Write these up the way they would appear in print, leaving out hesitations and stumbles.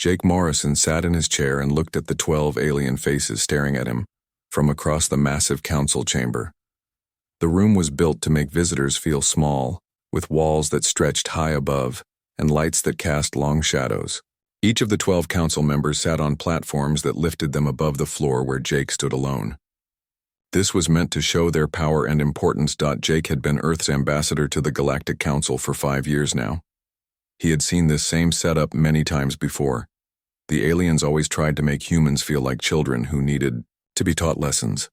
Jake Morrison sat in his chair and looked at the 12 alien faces staring at him from across the massive council chamber. The room was built to make visitors feel small, with walls that stretched high above and lights that cast long shadows. Each of the 12 council members sat on platforms that lifted them above the floor where Jake stood alone. This was meant to show their power and importance. Jake had been Earth's ambassador to the Galactic Council for 5 years now. He had seen this same setup many times before. The aliens always tried to make humans feel like children who needed to be taught lessons.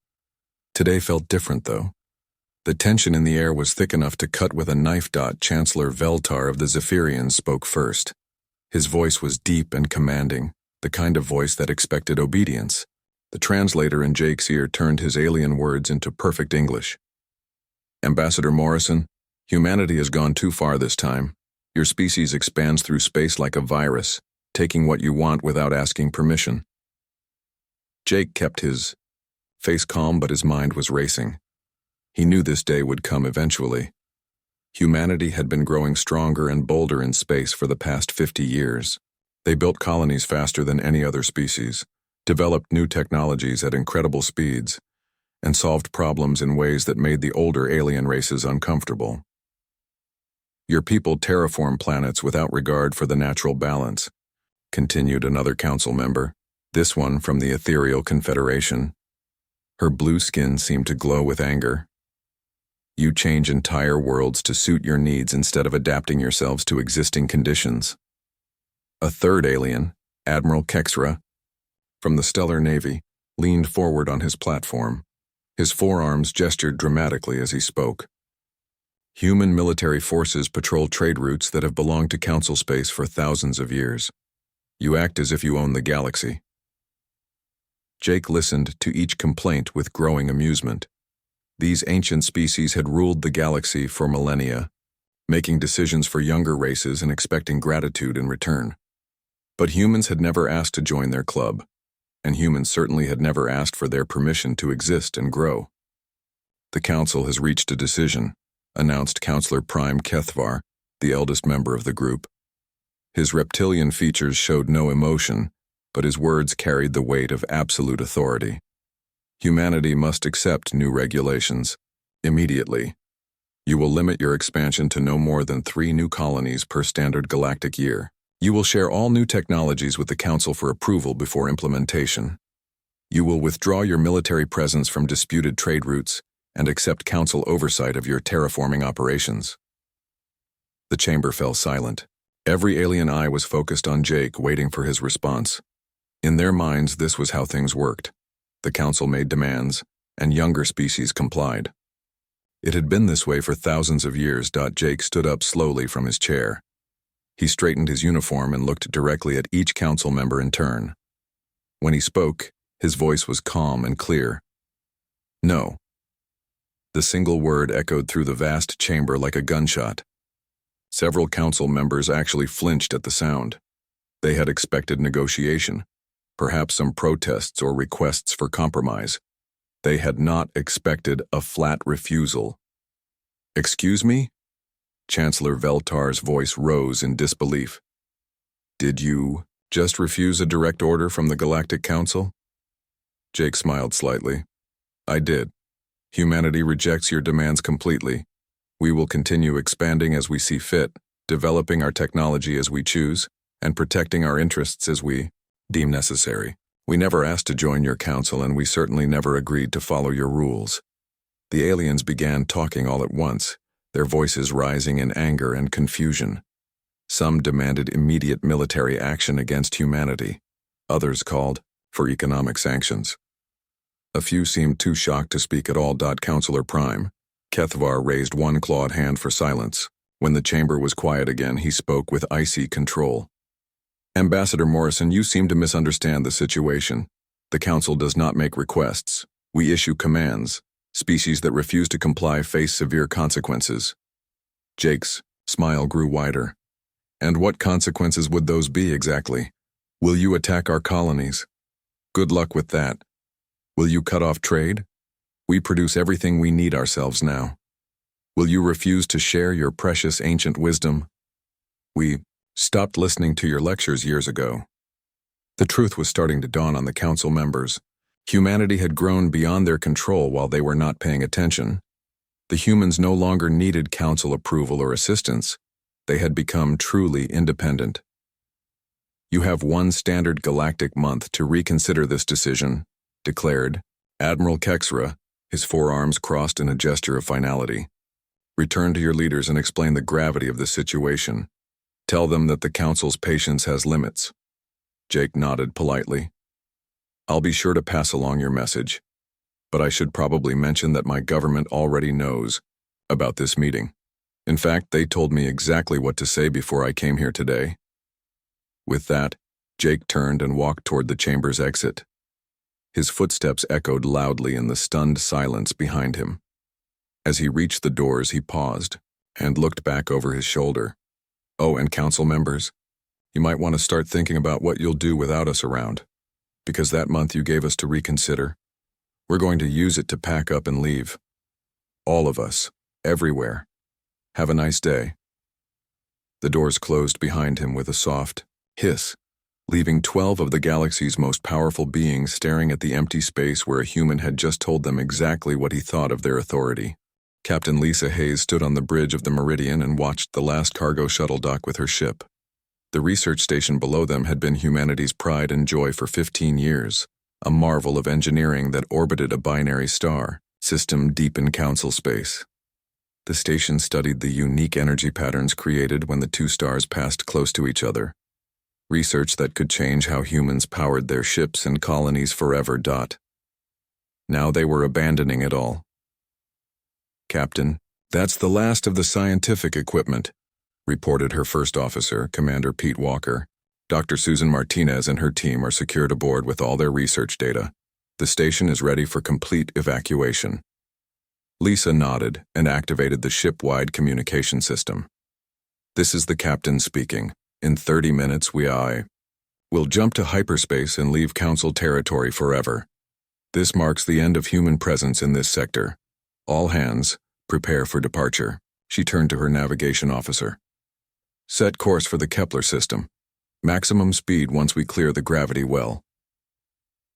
Today felt different, though. The tension in the air was thick enough to cut with a knife. Chancellor Veltar of the Zephyrians spoke first. His voice was deep and commanding, the kind of voice that expected obedience. The translator in Jake's ear turned his alien words into perfect English. Ambassador Morrison, humanity has gone too far this time. Your species expands through space like a virus, taking what you want without asking permission. Jake kept his face calm, but his mind was racing. He knew this day would come eventually. Humanity had been growing stronger and bolder in space for the past 50 years. They built colonies faster than any other species, developed new technologies at incredible speeds, and solved problems in ways that made the older alien races uncomfortable. Your people terraform planets without regard for the natural balance, continued another council member, this one from the Ethereal Confederation. Her blue skin seemed to glow with anger. You change entire worlds to suit your needs instead of adapting yourselves to existing conditions. A third alien, Admiral Kexra, from the Stellar Navy, leaned forward on his platform. His forearms gestured dramatically as he spoke. Human military forces patrol trade routes that have belonged to Council space for thousands of years. You act as if you own the galaxy. Jake listened to each complaint with growing amusement. These ancient species had ruled the galaxy for millennia, making decisions for younger races and expecting gratitude in return. But humans had never asked to join their club, and humans certainly had never asked for their permission to exist and grow. The Council has reached a decision, announced Counselor Prime Kethvar, the eldest member of the group. His reptilian features showed no emotion, but his words carried the weight of absolute authority. Humanity must accept new regulations, immediately. You will limit your expansion to no more than 3 new colonies per standard galactic year. You will share all new technologies with the Council for approval before implementation. You will withdraw your military presence from disputed trade routes and accept Council oversight of your terraforming operations. The chamber fell silent. Every alien eye was focused on Jake, waiting for his response. In their minds, this was how things worked. The Council made demands, and younger species complied. It had been this way for thousands of years. Jake stood up slowly from his chair. He straightened his uniform and looked directly at each council member in turn. When he spoke, his voice was calm and clear. No. The single word echoed through the vast chamber like a gunshot. Several council members actually flinched at the sound. They had expected negotiation, perhaps some protests or requests for compromise. They had not expected a flat refusal. "Excuse me?" Chancellor Veltar's voice rose in disbelief. "Did you just refuse a direct order from the Galactic Council?" Jake smiled slightly. "I did. Humanity rejects your demands completely. We will continue expanding as we see fit, developing our technology as we choose, and protecting our interests as we deem necessary. We never asked to join your council, and we certainly never agreed to follow your rules." The aliens began talking all at once, their voices rising in anger and confusion. Some demanded immediate military action against humanity. Others called for economic sanctions. A few seemed too shocked to speak at all. Counselor Prime Kethvar raised one clawed hand for silence. When the chamber was quiet again, he spoke with icy control. "Ambassador Morrison, you seem to misunderstand the situation. The Council does not make requests. We issue commands. Species that refuse to comply face severe consequences." Jake's smile grew wider. "And what consequences would those be exactly? Will you attack our colonies? Good luck with that. Will you cut off trade? We produce everything we need ourselves now. Will you refuse to share your precious ancient wisdom? We stopped listening to your lectures years ago. The truth was starting to dawn on the council members. Humanity had grown beyond their control while they were not paying attention. The humans no longer needed council approval or assistance. They had become truly independent. "You have one standard galactic month to reconsider this decision," declared Admiral Kexra, his forearms crossed in a gesture of finality. "Return to your leaders and explain the gravity of the situation. Tell them that the council's patience has limits." Jake nodded politely. "I'll be sure to pass along your message, but I should probably mention that my government already knows about this meeting. In fact, they told me exactly what to say before I came here today." With that, Jake turned and walked toward the chamber's exit. His footsteps echoed loudly in the stunned silence behind him. As he reached the doors, he paused and looked back over his shoulder. "Oh, and council members, you might want to start thinking about what you'll do without us around, because that month you gave us to reconsider, we're going to use it to pack up and leave. All of us, everywhere. Have a nice day." The doors closed behind him with a soft hiss, leaving 12 of the galaxy's most powerful beings staring at the empty space where a human had just told them exactly what he thought of their authority. Captain Lisa Hayes stood on the bridge of the Meridian and watched the last cargo shuttle dock with her ship. The research station below them had been humanity's pride and joy for 15 years, a marvel of engineering that orbited a binary star system deep in council space. The station studied the unique energy patterns created when the two stars passed close to each other. Research that could change how humans powered their ships and colonies forever. Now they were abandoning it all. "Captain, that's the last of the scientific equipment," reported her first officer, Commander Pete Walker. "Dr. Susan Martinez and her team are secured aboard with all their research data. The station is ready for complete evacuation." Lisa nodded and activated the ship-wide communication system. "This is the captain speaking. In 30 minutes we'll jump to hyperspace and leave Council territory forever. This marks the end of human presence in this sector. All hands, prepare for departure." She turned to her navigation officer. "Set course for the Kepler system. Maximum speed once we clear the gravity well."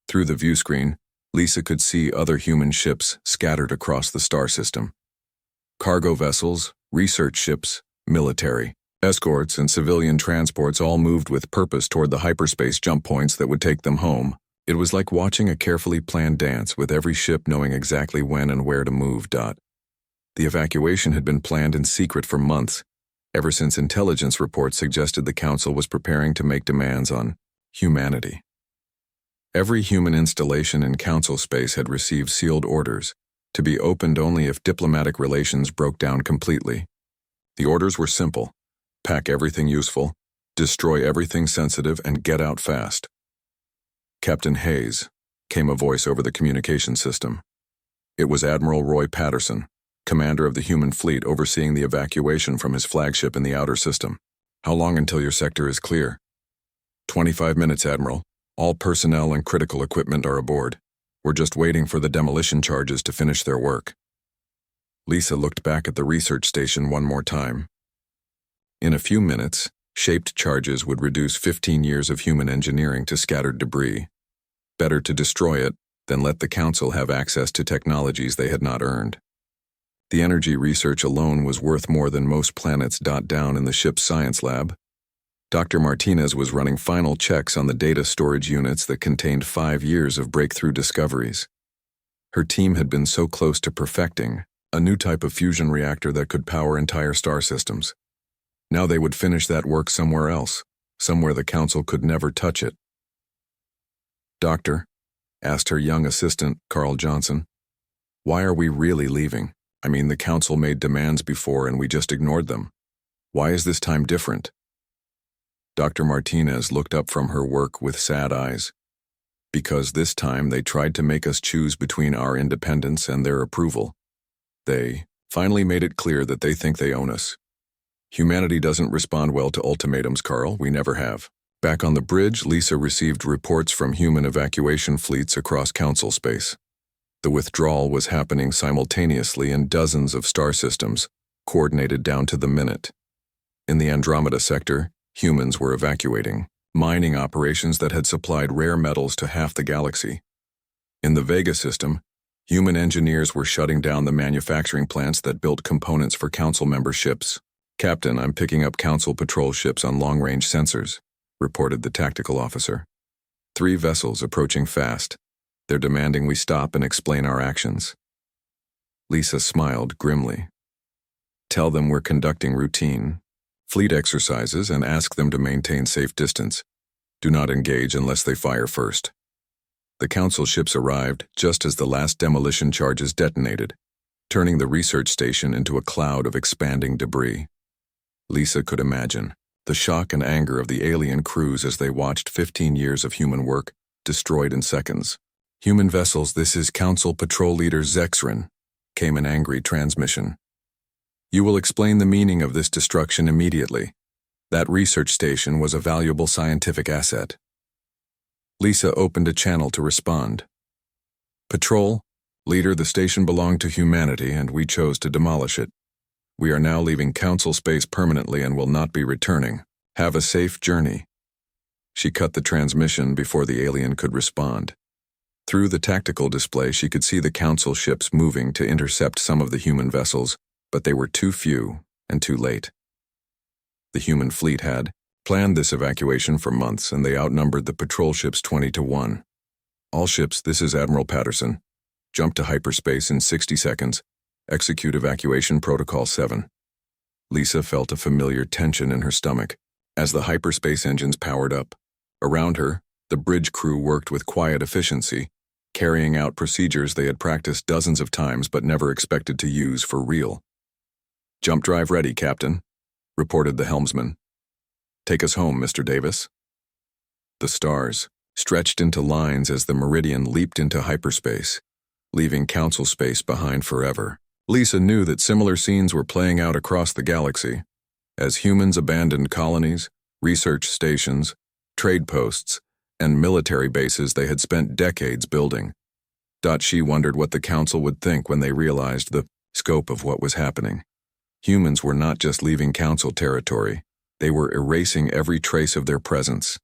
Through the view screen, Lisa could see other human ships scattered across the star system. Cargo vessels, research ships, military, escorts, and civilian transports all moved with purpose toward the hyperspace jump points that would take them home. It was like watching a carefully planned dance, with every ship knowing exactly when and where to move. The evacuation had been planned in secret for months, ever since intelligence reports suggested the Council was preparing to make demands on humanity. Every human installation in Council space had received sealed orders, to be opened only if diplomatic relations broke down completely. The orders were simple: pack everything useful, destroy everything sensitive, and get out fast. "Captain Hayes," came a voice over the communication system. It was Admiral Roy Patterson, commander of the human fleet overseeing the evacuation from his flagship in the outer system. "How long until your sector is clear?" 25 minutes, Admiral. All personnel and critical equipment are aboard. We're just waiting for the demolition charges to finish their work." Lisa looked back at the research station one more time. In a few minutes, shaped charges would reduce 15 years of human engineering to scattered debris. Better to destroy it than let the Council have access to technologies they had not earned. The energy research alone was worth more than most planets. Down in the ship's science lab, Dr. Martinez was running final checks on the data storage units that contained 5 years of breakthrough discoveries. Her team had been so close to perfecting a new type of fusion reactor that could power entire star systems. Now they would finish that work somewhere else, somewhere the Council could never touch it. "Doctor," asked her young assistant, Carl Johnson, "why are we really leaving? I mean, the Council made demands before and we just ignored them. Why is this time different?" Dr. Martinez looked up from her work with sad eyes. "Because this time they tried to make us choose between our independence and their approval. They finally made it clear that they think they own us. Humanity doesn't respond well to ultimatums, Carl. We never have." Back on the bridge, Lisa received reports from human evacuation fleets across Council space. The withdrawal was happening simultaneously in dozens of star systems, coordinated down to the minute. In the Andromeda sector, humans were evacuating. mining operations that had supplied rare metals to half the galaxy. In the Vega system, human engineers were shutting down the manufacturing plants that built components for Council member ships. "Captain, I'm picking up Council patrol ships on long-range sensors," reported the tactical officer. "3 vessels approaching fast. They're demanding we stop and explain our actions." Lisa smiled grimly. "Tell them we're conducting routine fleet exercises and ask them to maintain safe distance. Do not engage unless they fire first." The Council ships arrived just as the last demolition charges detonated, turning the research station into a cloud of expanding debris. Lisa could imagine the shock and anger of the alien crews as they watched 15 years of human work destroyed in seconds. "Human vessels, this is Council Patrol Leader Zexrin," came an angry transmission. "You will explain the meaning of this destruction immediately. That research station was a valuable scientific asset." Lisa opened a channel to respond. "Patrol, Leader, the station belonged to humanity and we chose to demolish it. We are now leaving Council space permanently and will not be returning. Have a safe journey." She cut the transmission before the alien could respond. Through the tactical display, she could see the Council ships moving to intercept some of the human vessels, but they were too few and too late. The human fleet had planned this evacuation for months, and they outnumbered the patrol ships 20-1. "All ships, this is Admiral Patterson. Jump to hyperspace in 60 seconds. Execute Evacuation Protocol 7. Lisa felt a familiar tension in her stomach as the hyperspace engines powered up. Around her, the bridge crew worked with quiet efficiency, carrying out procedures they had practiced dozens of times but never expected to use for real. "Jump drive ready, Captain," reported the helmsman. "Take us home, Mr. Davis." The stars stretched into lines as the Meridian leaped into hyperspace, leaving Council space behind forever. Lisa knew that similar scenes were playing out across the galaxy, as humans abandoned colonies, research stations, trade posts, and military bases they had spent decades building. She wondered what the Council would think when they realized the scope of what was happening. Humans were not just leaving Council territory, they were erasing every trace of their presence.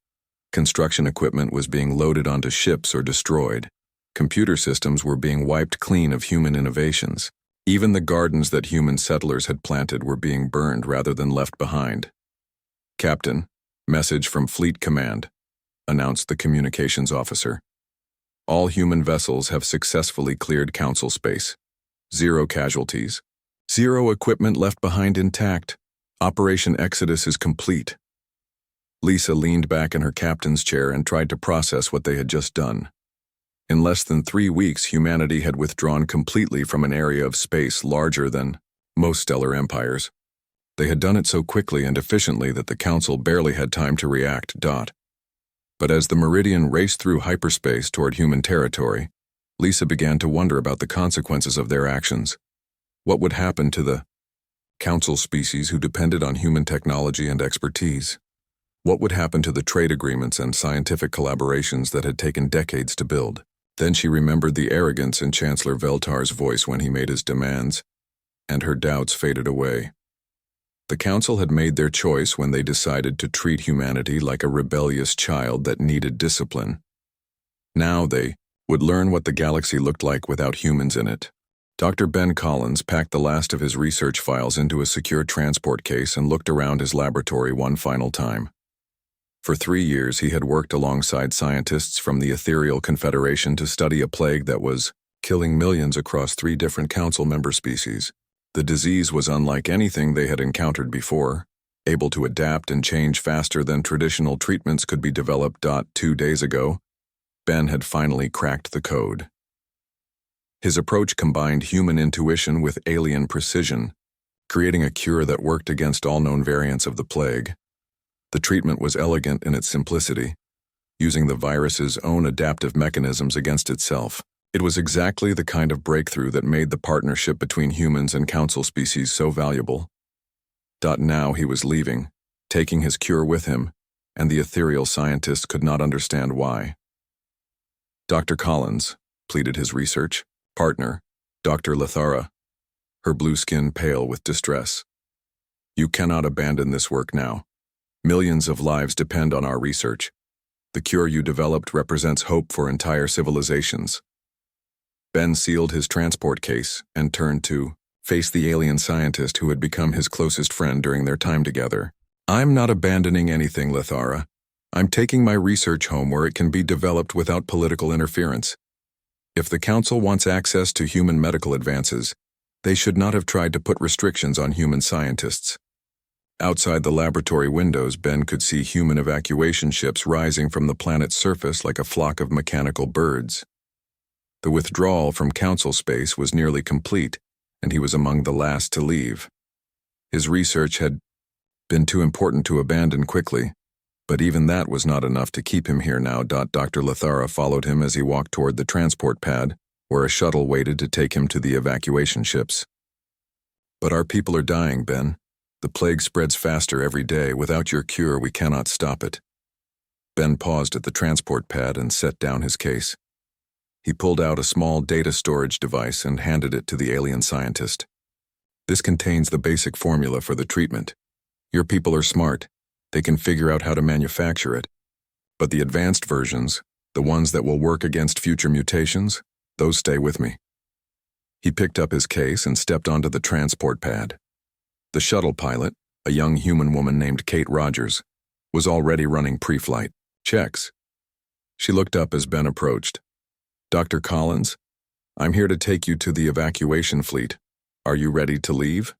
Construction equipment was being loaded onto ships or destroyed. Computer systems were being wiped clean of human innovations. Even the gardens that human settlers had planted were being burned rather than left behind. "Captain, message from Fleet Command," announced the communications officer. "All human vessels have successfully cleared Council space. 0 casualties. 0 equipment left behind intact. Operation Exodus is complete." Lisa leaned back in her captain's chair and tried to process what they had just done. In less than 3 weeks, humanity had withdrawn completely from an area of space larger than most stellar empires. They had done it so quickly and efficiently that the Council barely had time to react. But as the Meridian raced through hyperspace toward human territory, Lisa began to wonder about the consequences of their actions. What would happen to the Council species who depended on human technology and expertise? What would happen to the trade agreements and scientific collaborations that had taken decades to build? Then she remembered the arrogance in Chancellor Veltar's voice when he made his demands, and her doubts faded away. The Council had made their choice when they decided to treat humanity like a rebellious child that needed discipline. Now they would learn what the galaxy looked like without humans in it. Dr. Ben Collins packed the last of his research files into a secure transport case and looked around his laboratory one final time. For 3 years, he had worked alongside scientists from the Ethereal Confederation to study a plague that was killing millions across 3 different Council member species. The disease was unlike anything they had encountered before, able to adapt and change faster than traditional treatments could be developed. 2 days ago, Ben had finally cracked the code. His approach combined human intuition with alien precision, creating a cure that worked against all known variants of the plague. The treatment was elegant in its simplicity, using the virus's own adaptive mechanisms against itself. It was exactly the kind of breakthrough that made the partnership between humans and Council species so valuable. Now he was leaving, taking his cure with him, and the ethereal scientists could not understand why. "Dr. Collins," pleaded his research partner, Dr. Lithara, her blue skin pale with distress. "You cannot abandon this work now. Millions of lives depend on our research. The cure you developed represents hope for entire civilizations. Ben sealed his transport case and turned to face the alien scientist who had become his closest friend during their time together. I'm not abandoning anything, Lithara. I'm taking my research home where it can be developed without political interference. If the Council wants access to human medical advances, they should not have tried to put restrictions on human scientists. Outside the laboratory windows, Ben could see human evacuation ships rising from the planet's surface like a flock of mechanical birds. The withdrawal from Council space was nearly complete, and he was among the last to leave. His research had been too important to abandon quickly, but even that was not enough to keep him here now. Dr. Lithara followed him as he walked toward the transport pad, where a shuttle waited to take him to the evacuation ships. But our people are dying, Ben. The plague spreads faster every day. Without your cure, we cannot stop it. Ben paused at the transport pad and set down his case. He pulled out a small data storage device and handed it to the alien scientist. This contains the basic formula for the treatment. Your people are smart. They can figure out how to manufacture it. But the advanced versions, the ones that will work against future mutations, those stay with me. He picked up his case and stepped onto the transport pad. The shuttle pilot, a young human woman named Kate Rogers, was already running pre-flight checks. She looked up as Ben approached. Dr. Collins, I'm here to take you to the evacuation fleet. Are you ready to leave?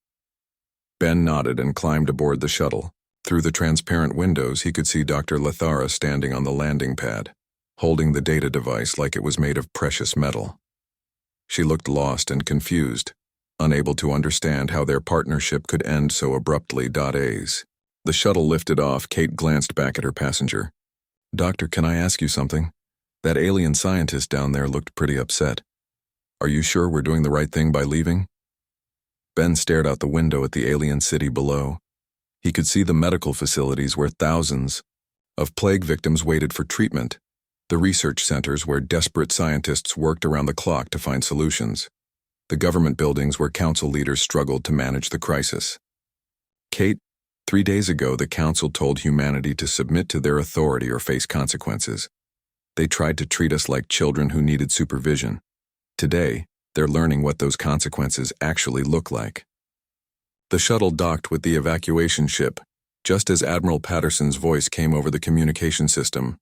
Ben nodded and climbed aboard the shuttle. Through the transparent windows, he could see Dr. Lithara standing on the landing pad, holding the data device like it was made of precious metal. She looked lost and confused, unable to understand how their partnership could end so abruptly. As the shuttle lifted off, Kate glanced back at her passenger. Doctor, can I ask you something? That alien scientist down there looked pretty upset. Are you sure we're doing the right thing by leaving? Ben stared out the window at the alien city below. He could see the medical facilities where thousands of plague victims waited for treatment, the research centers where desperate scientists worked around the clock to find solutions, the government buildings where council leaders struggled to manage the crisis. Kate, 3 days ago, the council told humanity to submit to their authority or face consequences. They tried to treat us like children who needed supervision. Today, they're learning what those consequences actually look like. The shuttle docked with the evacuation ship, just as Admiral Patterson's voice came over the communication system.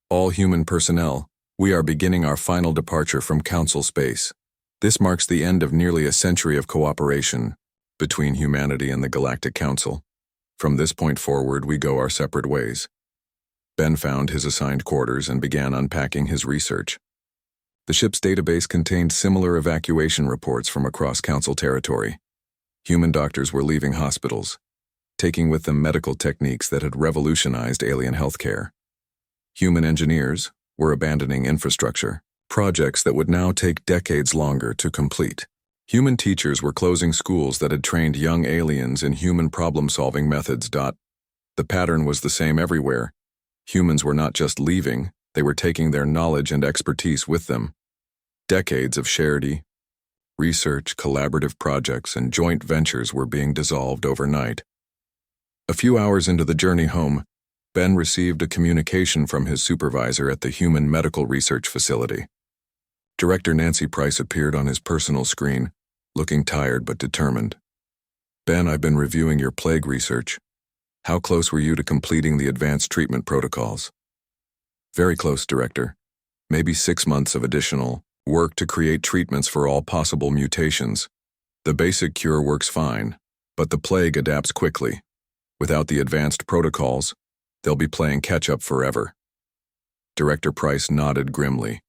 All human personnel, we are beginning our final departure from Council space. This marks the end of nearly a century of cooperation between humanity and the Galactic Council. From this point forward, we go our separate ways. Ben found his assigned quarters and began unpacking his research. The ship's database contained similar evacuation reports from across Council territory. Human doctors were leaving hospitals, taking with them medical techniques that had revolutionized alien healthcare. Human engineers were abandoning infrastructure, projects that would now take decades longer to complete. Human teachers were closing schools that had trained young aliens in human problem-solving methods. The pattern was the same everywhere. Humans were not just leaving, they were taking their knowledge and expertise with them. Decades of shared research, collaborative projects, and joint ventures were being dissolved overnight. A few hours into the journey home, Ben received a communication from his supervisor at the Human Medical Research Facility. Director Nancy Price appeared on his personal screen, looking tired but determined. Ben, I've been reviewing your plague research. How close were you to completing the advanced treatment protocols? Very close, Director. Maybe 6 months of additional work to create treatments for all possible mutations. The basic cure works fine, but the plague adapts quickly. Without the advanced protocols, they'll be playing catch-up forever. Director Price nodded grimly.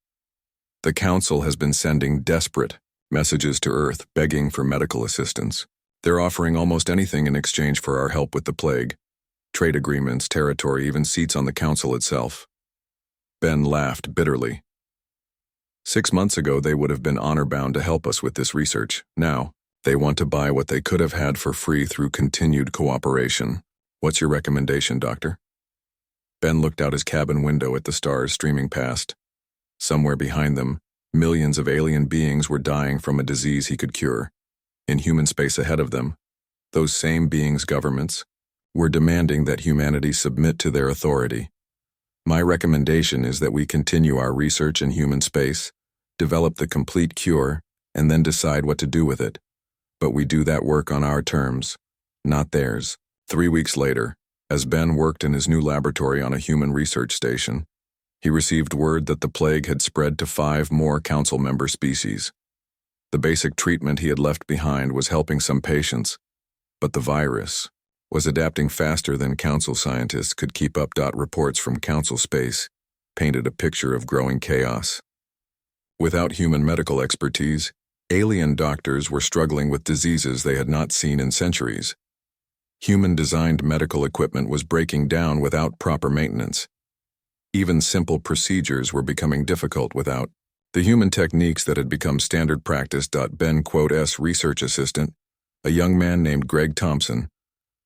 The Council has been sending desperate messages to Earth begging for medical assistance. They're offering almost anything in exchange for our help with the plague. Trade agreements, territory, even seats on the Council itself. Ben laughed bitterly. 6 months ago, they would have been honor-bound to help us with this research. Now, they want to buy what they could have had for free through continued cooperation. What's your recommendation, Doctor? Ben looked out his cabin window at the stars streaming past. Somewhere behind them, millions of alien beings were dying from a disease he could cure. In human space ahead of them, those same beings' governments We're demanding that humanity submit to their authority. My recommendation is that we continue our research in human space, develop the complete cure, and then decide what to do with it. But we do that work on our terms, not theirs. 3 weeks later, as Ben worked in his new laboratory on a human research station, he received word that the plague had spread to 5 more council member species. The basic treatment he had left behind was helping some patients, but the virus was adapting faster than council scientists could keep up. Reports from council space painted a picture of growing chaos. Without human medical expertise, alien doctors were struggling with diseases they had not seen in centuries. Human-designed medical equipment was breaking down without proper maintenance. Even simple procedures were becoming difficult without the human techniques that had become standard practice. Ben's research assistant, a young man named Greg Thompson,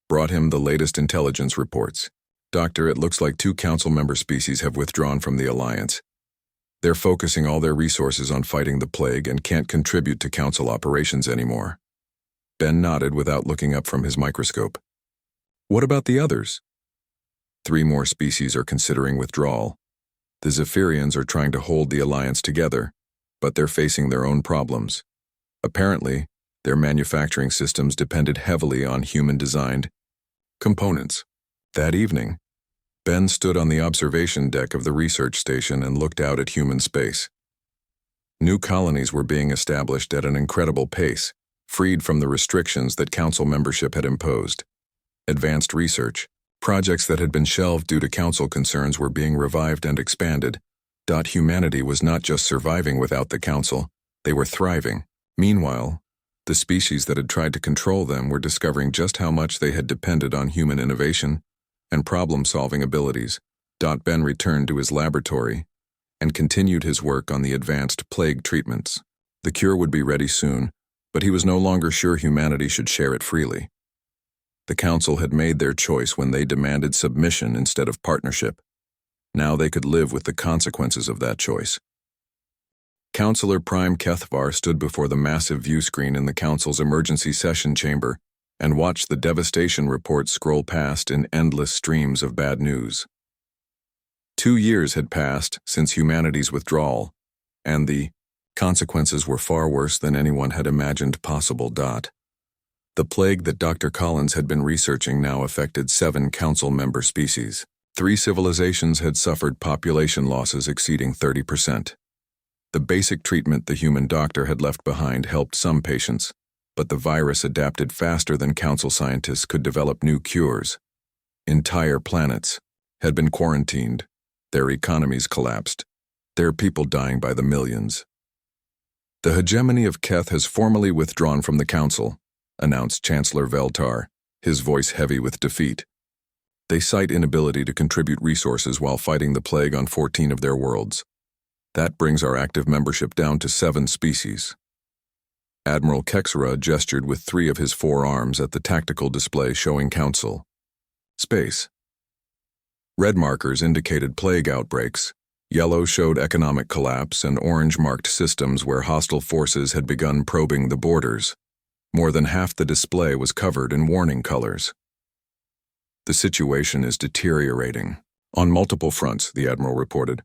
brought him the latest intelligence reports. Doctor, it looks like 2 council member species have withdrawn from the alliance. They're focusing all their resources on fighting the plague and can't contribute to council operations anymore. Ben nodded without looking up from his microscope. What about the others? 3 more species are considering withdrawal. The Zephyrians are trying to hold the alliance together, but they're facing their own problems. Apparently, their manufacturing systems depended heavily on human-designed components. That evening, Ben stood on the observation deck of the research station and looked out at human space. New colonies were being established at an incredible pace, freed from the restrictions that council membership had imposed. Advanced research, projects that had been shelved due to council concerns were being revived and expanded. Humanity was not just surviving without the council, they were thriving. Meanwhile, the species that had tried to control them were discovering just how much they had depended on human innovation and problem-solving abilities. Ben returned to his laboratory and continued his work on the advanced plague treatments. The cure would be ready soon, but he was no longer sure humanity should share it freely. The council had made their choice when they demanded submission instead of partnership. Now they could live with the consequences of that choice. Councillor Prime Kethvar stood before the massive view screen in the council's emergency session chamber and watched the devastation reports scroll past in endless streams of bad news. 2 years had passed since humanity's withdrawal, and the consequences were far worse than anyone had imagined possible. The plague that Dr. Collins had been researching now affected 7 council member species. 3 civilizations had suffered population losses exceeding 30%. The basic treatment the human doctor had left behind helped some patients, but the virus adapted faster than council scientists could develop new cures. Entire planets had been quarantined, their economies collapsed, their people dying by the millions. The hegemony of Keth has formally withdrawn from the council, announced Chancellor Veltar, his voice heavy with defeat. They cite inability to contribute resources while fighting the plague on 14 of their worlds. That brings our active membership down to 7 species. Admiral Kexera gestured with 3 of his 4 arms at the tactical display showing Council space. Red markers indicated plague outbreaks, yellow showed economic collapse, and orange marked systems where hostile forces had begun probing the borders. More than half the display was covered in warning colors. The situation is deteriorating. On multiple fronts, the Admiral reported.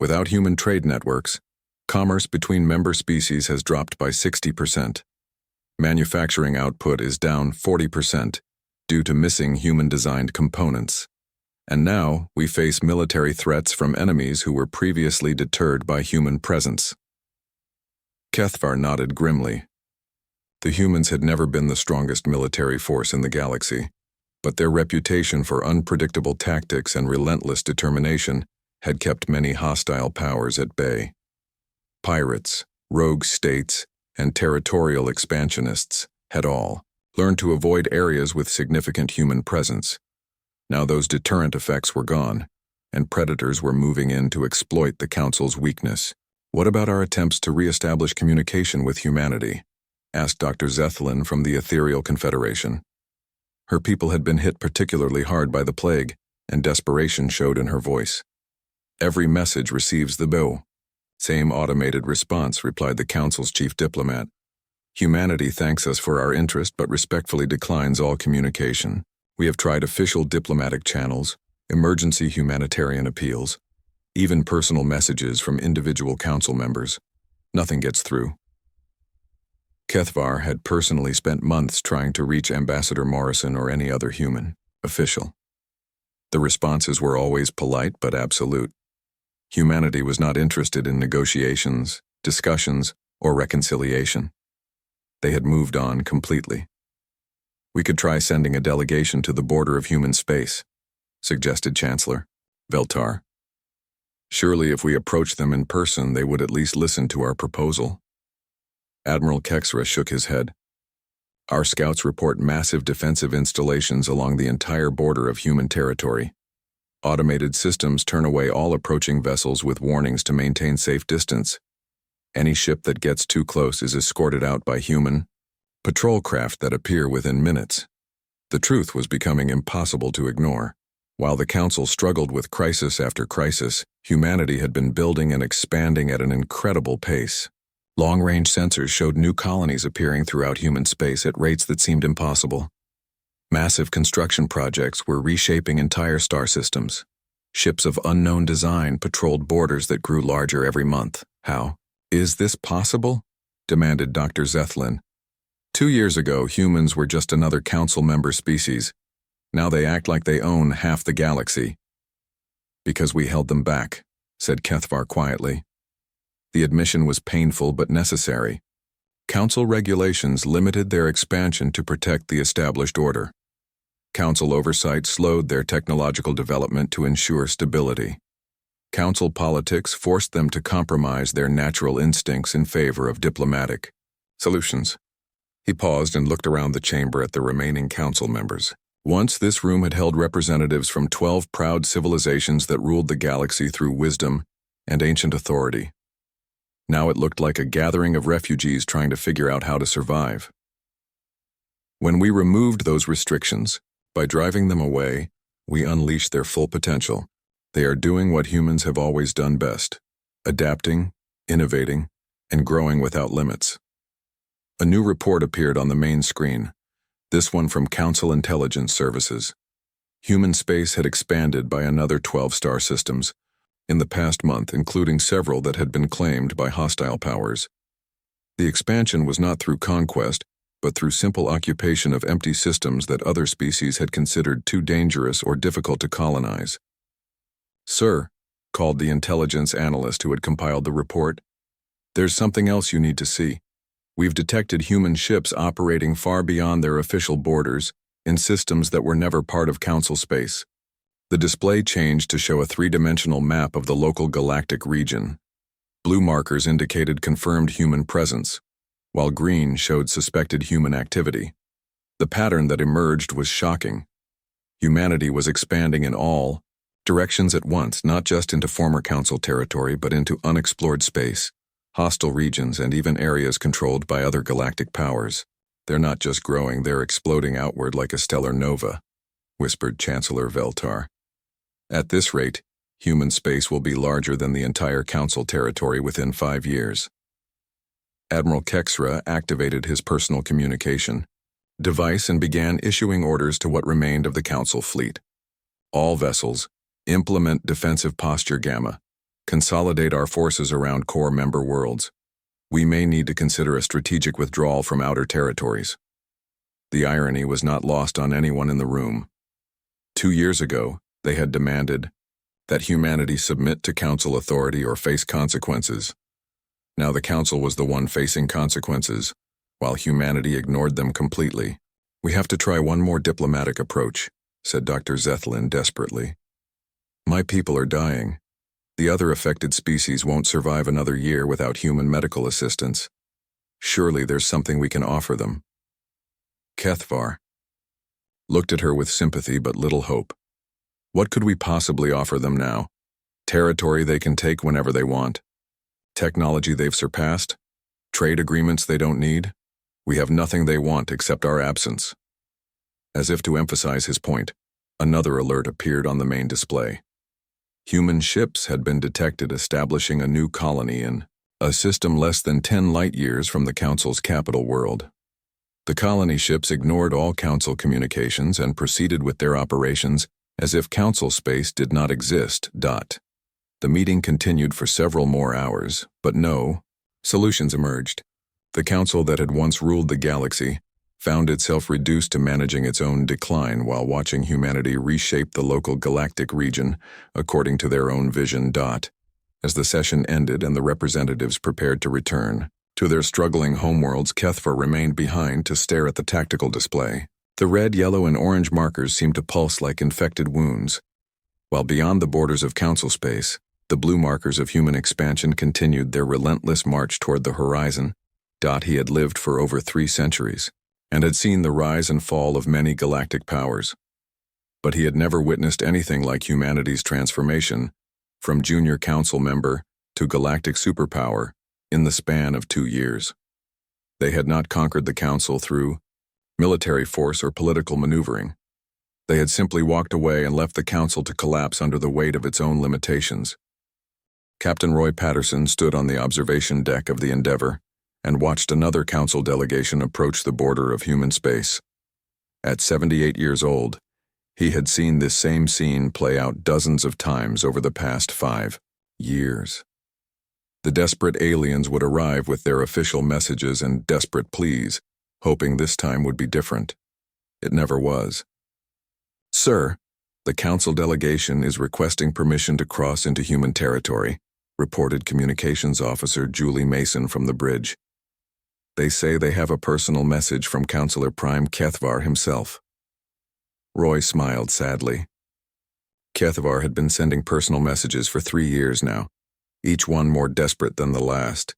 Without human trade networks, commerce between member species has dropped by 60%. Manufacturing output is down 40% due to missing human-designed components. And now we face military threats from enemies who were previously deterred by human presence. Kethvar nodded grimly. The humans had never been the strongest military force in the galaxy, but their reputation for unpredictable tactics and relentless determination had kept many hostile powers at bay. Pirates, rogue states, and territorial expansionists had all learned to avoid areas with significant human presence. Now those deterrent effects were gone, and predators were moving in to exploit the Council's weakness. What about our attempts to re-establish communication with humanity? Asked Dr. Zethlin from the Ethereal Confederation. Her people had been hit particularly hard by the plague, and desperation showed in her voice. Every message receives the bow. Same automated response, replied the Council's chief diplomat. Humanity thanks us for our interest but respectfully declines all communication. We have tried official diplomatic channels, emergency humanitarian appeals, even personal messages from individual council members. Nothing gets through. Kethvar had personally spent months trying to reach Ambassador Morrison or any other human official. The responses were always polite but absolute. Humanity was not interested in negotiations, discussions, or reconciliation. They had moved on completely. We could try sending a delegation to the border of human space, suggested Chancellor Veltar. Surely if we approached them in person, they would at least listen to our proposal. Admiral Kexra shook his head. Our scouts report massive defensive installations along the entire border of human territory. Automated systems turn away all approaching vessels with warnings to maintain safe distance. Any ship that gets too close is escorted out by human patrol craft that appear within minutes. The truth was becoming impossible to ignore. While the Council struggled with crisis after crisis, humanity had been building and expanding at an incredible pace. Long-range sensors showed new colonies appearing throughout human space at rates that seemed impossible. Massive construction projects were reshaping entire star systems. Ships of unknown design patrolled borders that grew larger every month. How is this possible? Demanded Dr. Zethlin. 2 years ago, humans were just another council member species. Now they act like they own half the galaxy. Because we held them back, said Kethvar quietly. The admission was painful but necessary. Council regulations limited their expansion to protect the established order. Council oversight slowed their technological development to ensure stability. Council politics forced them to compromise their natural instincts in favor of diplomatic solutions. He paused and looked around the chamber at the remaining council members. Once this room had held representatives from 12 proud civilizations that ruled the galaxy through wisdom and ancient authority. Now it looked like a gathering of refugees trying to figure out how to survive. When we removed those restrictions, by driving them away, we unleashed their full potential. They are doing what humans have always done best, adapting, innovating, and growing without limits. A new report appeared on the main screen, this one from Council Intelligence Services. Human space had expanded by another 12 star systems in the past month, including several that had been claimed by hostile powers. The expansion was not through conquest, but through simple occupation of empty systems that other species had considered too dangerous or difficult to colonize. Sir, called the intelligence analyst who had compiled the report, there's something else you need to see. We've detected human ships operating far beyond their official borders in systems that were never part of Council space. The display changed to show a three-dimensional map of the local galactic region. Blue markers indicated confirmed human presence, while green showed suspected human activity. The pattern that emerged was shocking. Humanity was expanding in all directions at once, not just into former Council territory, but into unexplored space, hostile regions, and even areas controlled by other galactic powers. They're not just growing, they're exploding outward like a stellar nova, whispered Chancellor Veltar. At this rate, human space will be larger than the entire Council territory within 5 years. Admiral Kexra activated his personal communication device and began issuing orders to what remained of the Council fleet. All vessels, implement defensive posture Gamma. Consolidate our forces around core member worlds. We may need to consider a strategic withdrawal from outer territories. The irony was not lost on anyone in the room. 2 years ago, they had demanded that humanity submit to Council authority or face consequences. Now the Council was the one facing consequences, while humanity ignored them completely. We have to try one more diplomatic approach, said Dr. Zethlin desperately. My people are dying. The other affected species won't survive another year without human medical assistance. Surely there's something we can offer them. Kethvar looked at her with sympathy but little hope. What could we possibly offer them now? Territory they can take whenever they want? Technology they've surpassed? Trade agreements they don't need? We have nothing they want except our absence. As if to emphasize his point, another alert appeared on the main display. Human ships had been detected establishing a new colony in a system less than 10 light-years from the Council's capital world. The colony ships ignored all Council communications and proceeded with their operations as if Council space did not exist. The meeting continued for several more hours, but no solutions emerged. The Council that had once ruled the galaxy found itself reduced to managing its own decline while watching humanity reshape the local galactic region according to their own vision. As the session ended and the representatives prepared to return to their struggling homeworlds, HFY remained behind to stare at the tactical display. The red, yellow, and orange markers seemed to pulse like infected wounds, while beyond the borders of Council space, the blue markers of human expansion continued their relentless march toward the horizon. He had lived for over 3 centuries and had seen the rise and fall of many galactic powers, but he had never witnessed anything like humanity's transformation from junior Council member to galactic superpower in the span of 2 years. They had not conquered the Council through military force or political maneuvering. They had simply walked away and left the Council to collapse under the weight of its own limitations. Captain Roy Patterson stood on the observation deck of the Endeavour and watched another Council delegation approach the border of human space. At 78 years old, he had seen this same scene play out dozens of times over the past 5 years. The desperate aliens would arrive with their official messages and desperate pleas, hoping this time would be different. It never was. "Sir, the Council delegation is requesting permission to cross into human territory," reported Communications Officer Julie Mason from the bridge. "They say they have a personal message from Councilor Prime HFY himself." Roy smiled sadly. HFY had been sending personal messages for 3 years now, each one more desperate than the last.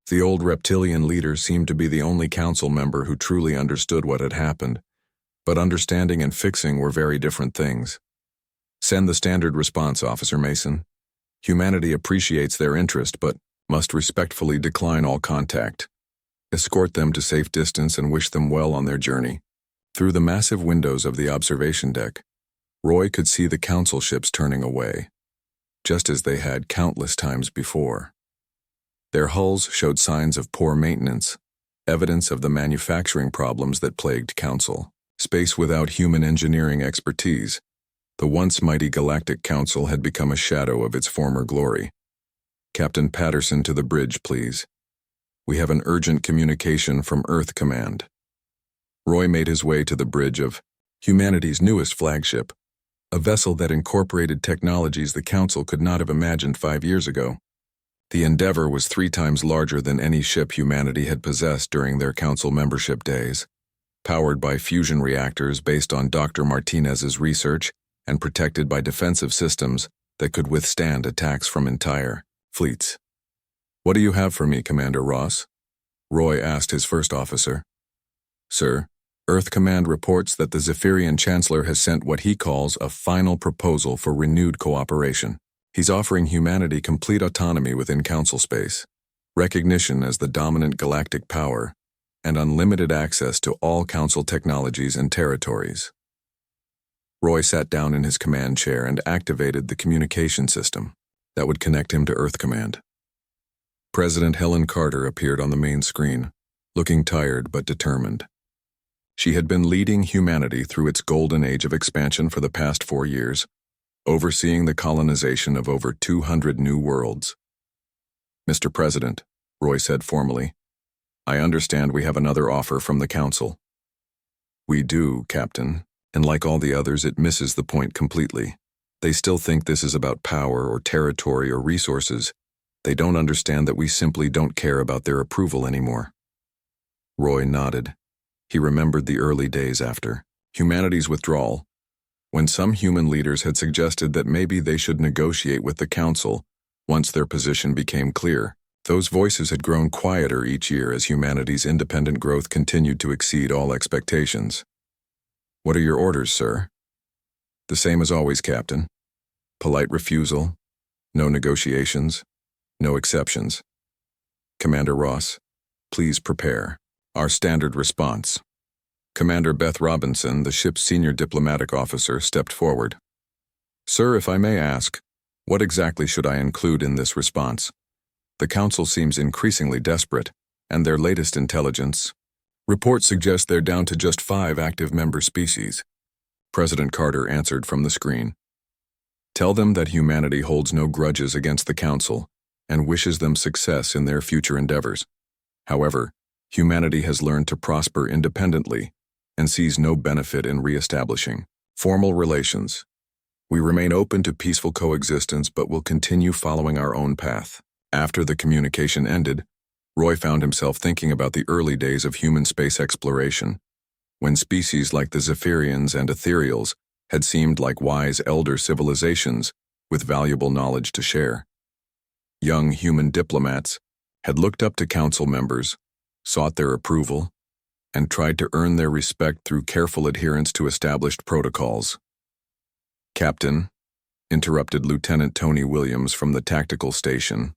The old reptilian leader seemed to be the only Council member who truly understood what had happened, but understanding and fixing were very different things. "Send the standard response, Officer Mason. Humanity appreciates their interest but must respectfully decline all contact. Escort them to safe distance and wish them well on their journey." Through the massive windows of the observation deck, Roy could see the Council ships turning away, just as they had countless times before. Their hulls showed signs of poor maintenance, evidence of the manufacturing problems that plagued Council space without human engineering expertise. The once mighty Galactic Council had become a shadow of its former glory. "Captain Patterson to the bridge, please. We have an urgent communication from Earth Command." Roy made his way to the bridge of humanity's newest flagship, a vessel that incorporated technologies the Council could not have imagined 5 years ago. The Endeavour was 3 times larger than any ship humanity had possessed during their Council membership days, powered by fusion reactors based on Dr. Martinez's research and protected by defensive systems that could withstand attacks from entire fleets. "What do you have for me, Commander Ross?" Roy asked his first officer. "Sir, Earth Command reports that the Zephyrian Chancellor has sent what he calls a final proposal for renewed cooperation. He's offering humanity complete autonomy within Council space, recognition as the dominant galactic power, and unlimited access to all Council technologies and territories." Roy sat down in his command chair and activated the communication system that would connect him to Earth Command. President Helen Carter appeared on the main screen, looking tired but determined. She had been leading humanity through its golden age of expansion for the past 4 years, overseeing the colonization of over 200 new worlds. "Mr. President," Roy said formally, "I understand we have another offer from the Council." "We do, Captain, and like all the others, it misses the point completely. They still think this is about power or territory or resources. They don't understand that we simply don't care about their approval anymore." Roy nodded. He remembered the early days after humanity's withdrawal, when some human leaders had suggested that maybe they should negotiate with the Council once their position became clear. Those voices had grown quieter each year as humanity's independent growth continued to exceed all expectations. "What are your orders, sir?" "The same as always, Captain. Polite refusal, no negotiations, no exceptions. Commander Ross, please prepare." Our standard response. Commander Beth Robinson, the ship's senior diplomatic officer, stepped forward. "Sir, if I may ask, what exactly should I include in this response? The Council seems increasingly desperate, and their latest intelligence Reports suggest they're down to just 5 active member species. President Carter answered from the screen. Tell them that humanity holds no grudges against the Council and wishes them success in their future endeavors. However, humanity has learned to prosper independently and sees no benefit in re-establishing formal relations. We remain open to peaceful coexistence but will continue following our own path. After the communication ended, Roy found himself thinking about the early days of human space exploration, when species like the Zephyrians and Ethereals had seemed like wise elder civilizations with valuable knowledge to share. Young human diplomats had looked up to council members, sought their approval, and tried to earn their respect through careful adherence to established protocols. Captain, interrupted Lieutenant Tony Williams from the tactical station.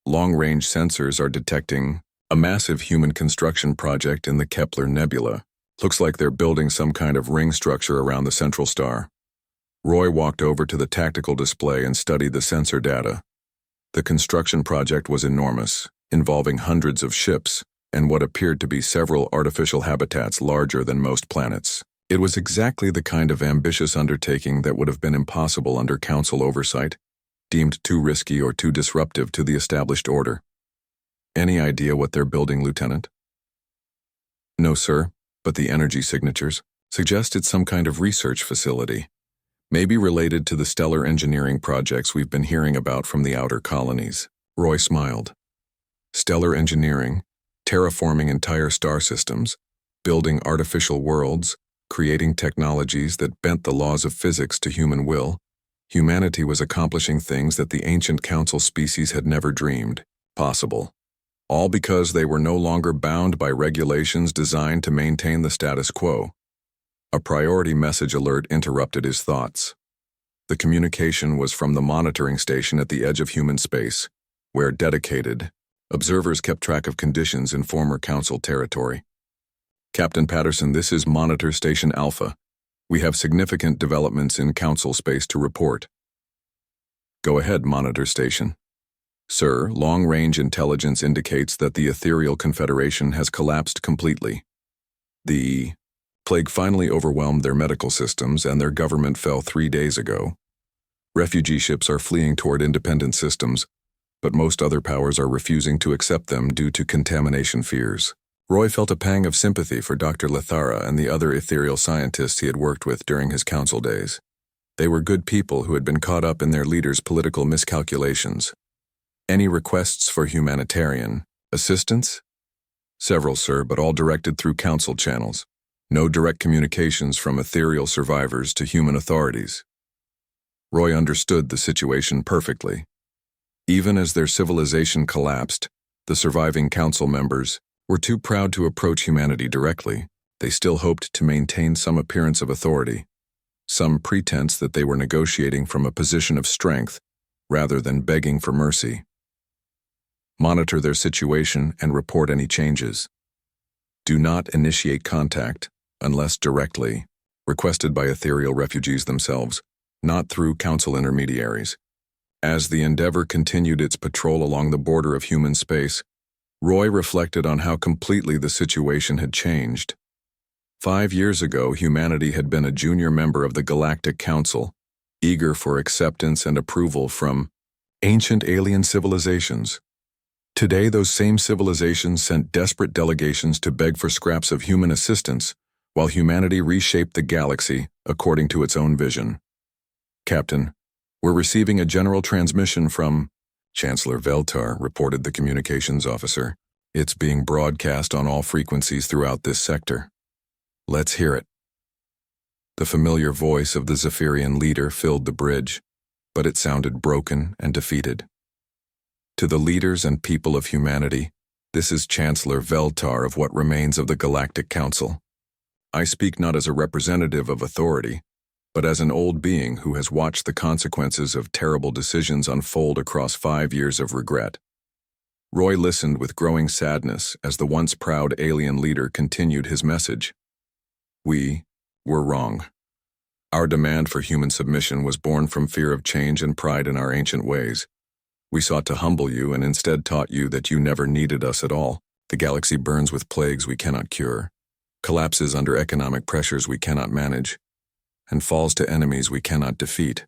Long-range sensors are detecting a massive human construction project in the Kepler Nebula. Looks like they're building some kind of ring structure around the central star. Roy walked over to the tactical display and studied the sensor data. The construction project was enormous, involving hundreds of ships and what appeared to be several artificial habitats larger than most planets. It was exactly the kind of ambitious undertaking that would have been impossible under Council oversight, deemed too risky or too disruptive to the established order. Any idea what they're building, Lieutenant? No, sir, but the energy signatures suggest it's some kind of research facility, maybe related to the stellar engineering projects we've been hearing about from the outer colonies. Roy smiled. Stellar engineering, terraforming entire star systems, building artificial worlds, creating technologies that bent the laws of physics to human will. Humanity was accomplishing things that the ancient council species had never dreamed possible, all because they were no longer bound by regulations designed to maintain the status quo. A priority message alert interrupted his thoughts. The communication was from the monitoring station at the edge of human space, where dedicated observers kept track of conditions in former council territory. Captain Patterson, this is Monitor Station Alpha. We have significant developments in council space to report. Go ahead, Monitor Station. Sir, long-range intelligence indicates that the Ethereal Confederation has collapsed completely. The plague finally overwhelmed their medical systems and their government fell 3 days ago. Refugee ships are fleeing toward independent systems, but most other powers are refusing to accept them due to contamination fears. Roy felt a pang of sympathy for Dr. Lethara and the other ethereal scientists he had worked with during his council days. They were good people who had been caught up in their leaders' political miscalculations. Any requests for humanitarian assistance? Several, sir, but all directed through council channels. No direct communications from ethereal survivors to human authorities. Roy understood the situation perfectly. Even as their civilization collapsed, the surviving council members were too proud to approach humanity directly. They still hoped to maintain some appearance of authority, some pretense that they were negotiating from a position of strength rather than begging for mercy. Monitor their situation and report any changes. Do not initiate contact unless directly requested by ethereal refugees themselves, not through council intermediaries. As the Endeavour continued its patrol along the border of human space, Roy reflected on how completely the situation had changed. 5 years ago, humanity had been a junior member of the Galactic Council, eager for acceptance and approval from ancient alien civilizations. Today, those same civilizations sent desperate delegations to beg for scraps of human assistance, while humanity reshaped the galaxy according to its own vision. Captain, we're receiving a general transmission from Chancellor Veltar, reported the communications officer. It's being broadcast on all frequencies throughout this sector. Let's hear it. The familiar voice of the Zephyrian leader filled the bridge, but it sounded broken and defeated. To the leaders and people of humanity, this is Chancellor Veltar of what remains of the Galactic Council. I speak not as a representative of authority, but as an old being who has watched the consequences of terrible decisions unfold across 5 years of regret. Roy listened with growing sadness as the once proud alien leader continued his message. We were wrong. Our demand for human submission was born from fear of change and pride in our ancient ways. We sought to humble you and instead taught you that you never needed us at all. The galaxy burns with plagues we cannot cure, collapses under economic pressures we cannot manage, and falls to enemies we cannot defeat,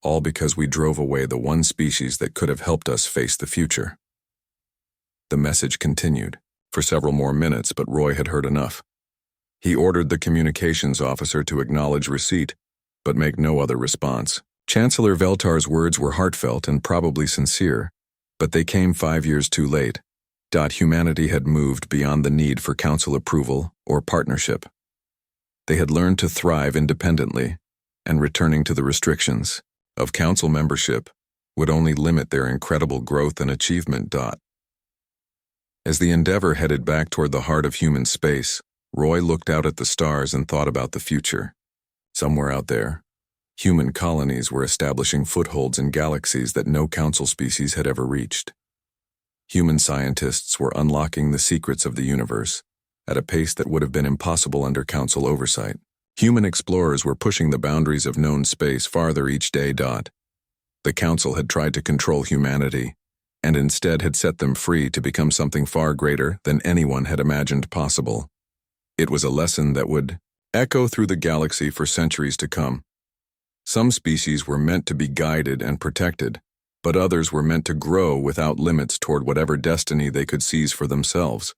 all because we drove away the one species that could have helped us face the future. The message continued for several more minutes, but Roy had heard enough. He ordered the communications officer to acknowledge receipt, but make no other response. Chancellor Veltar's words were heartfelt and probably sincere, but they came 5 years too late. Humanity had moved beyond the need for council approval or partnership. They had learned to thrive independently, and returning to the restrictions of council membership would only limit their incredible growth and achievement. As the Endeavor headed back toward the heart of human space, Roy looked out at the stars and thought about the future. Somewhere out there, human colonies were establishing footholds in galaxies that no council species had ever reached. Human scientists were unlocking the secrets of the universe at a pace that would have been impossible under council oversight. Human explorers were pushing the boundaries of known space farther each day. The council had tried to control humanity, and instead had set them free to become something far greater than anyone had imagined possible. It was a lesson that would echo through the galaxy for centuries to come. Some species were meant to be guided and protected, but others were meant to grow without limits toward whatever destiny they could seize for themselves.